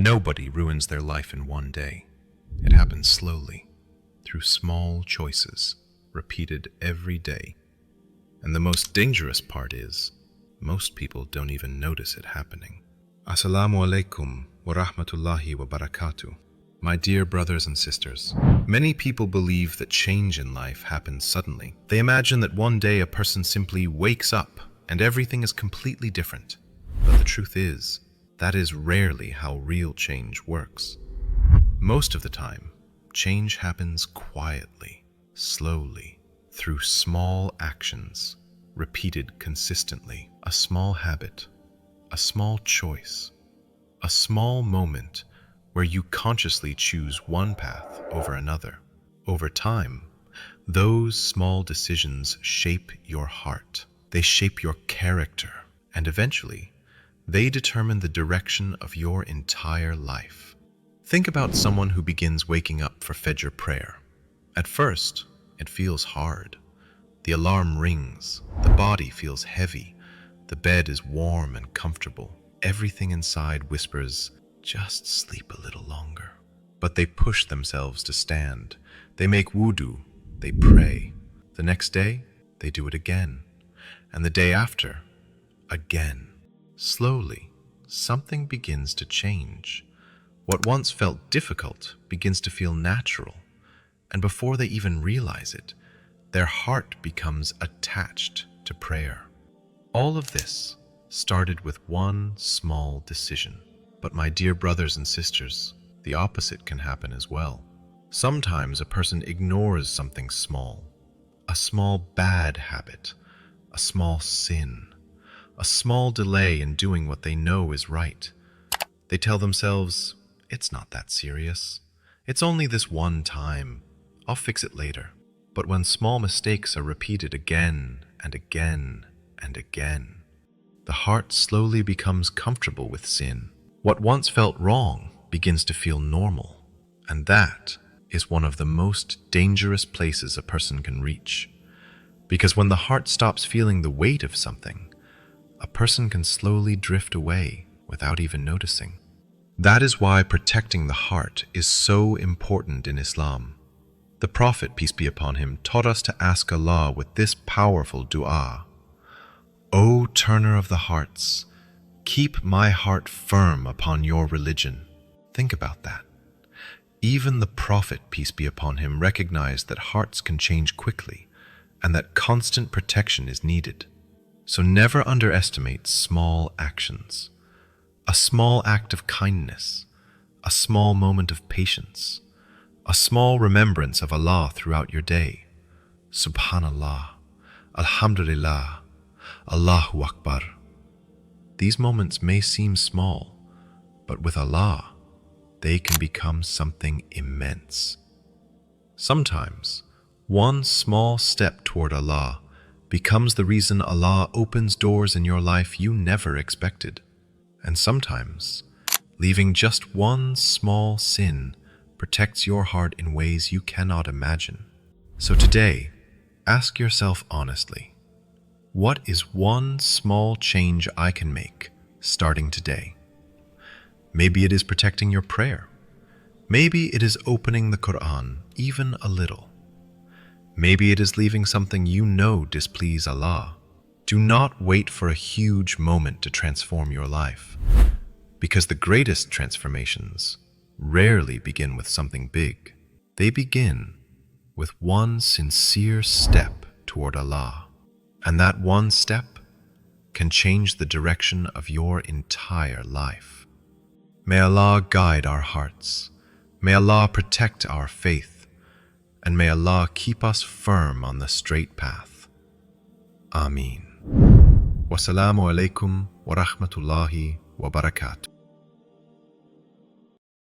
Nobody ruins their life in one day. It happens slowly, through small choices, repeated every day. And the most dangerous part is, most people don't even notice it happening. Assalamu Alaikum wa Rahmatullahi wa Barakatuh. My dear brothers and sisters, many people believe that change in life happens suddenly. They imagine that one day a person simply wakes up and everything is completely different. But the truth is, that is rarely how real change works. Most of the time, change happens quietly, slowly, through small actions, repeated consistently. A small habit, a small choice, a small moment where you consciously choose one path over another. Over time, those small decisions shape your heart. They shape your character, and eventually, they determine the direction of your entire life. Think about someone who begins waking up for Fajr prayer. At first, it feels hard. The alarm rings, the body feels heavy, the bed is warm and comfortable. Everything inside whispers, just sleep a little longer. But they push themselves to stand. They make wudu, they pray. The next day, they do it again. And the day after, again. Slowly, something begins to change. What once felt difficult begins to feel natural. And before they even realize it, their heart becomes attached to prayer. All of this started with one small decision. But my dear brothers and sisters, the opposite can happen as well. Sometimes a person ignores something small, a small bad habit, a small sin, a small delay in doing what they know is right. They tell themselves, it's not that serious. It's only this one time. I'll fix it later. But when small mistakes are repeated again and again and again, the heart slowly becomes comfortable with sin. What once felt wrong begins to feel normal, and that is one of the most dangerous places a person can reach. Because when the heart stops feeling the weight of something, a person can slowly drift away without even noticing. That is why protecting the heart is so important in Islam. The Prophet, peace be upon him, taught us to ask Allah with this powerful dua: O turner of the hearts, keep my heart firm upon your religion. Think about that. Even the Prophet, peace be upon him, recognized that hearts can change quickly and that constant protection is needed. So never underestimate small actions. A small act of kindness, a small moment of patience, a small remembrance of Allah throughout your day. Subhanallah, Alhamdulillah, Allahu Akbar. These moments may seem small, but with Allah, they can become something immense. Sometimes, one small step toward Allah becomes the reason Allah opens doors in your life you never expected. And sometimes, leaving just one small sin protects your heart in ways you cannot imagine. So today, ask yourself honestly, what is one small change I can make starting today? Maybe it is protecting your prayer. Maybe it is opening the Quran even a little. Maybe it is leaving something you know displease Allah. Do not wait for a huge moment to transform your life, because the greatest transformations rarely begin with something big. They begin with one sincere step toward Allah. And that one step can change the direction of your entire life. May Allah guide our hearts. May Allah protect our faith. And may Allah keep us firm on the straight path. Ameen. Wassalamu alaikum wa rahmatullahi wa barakatuh.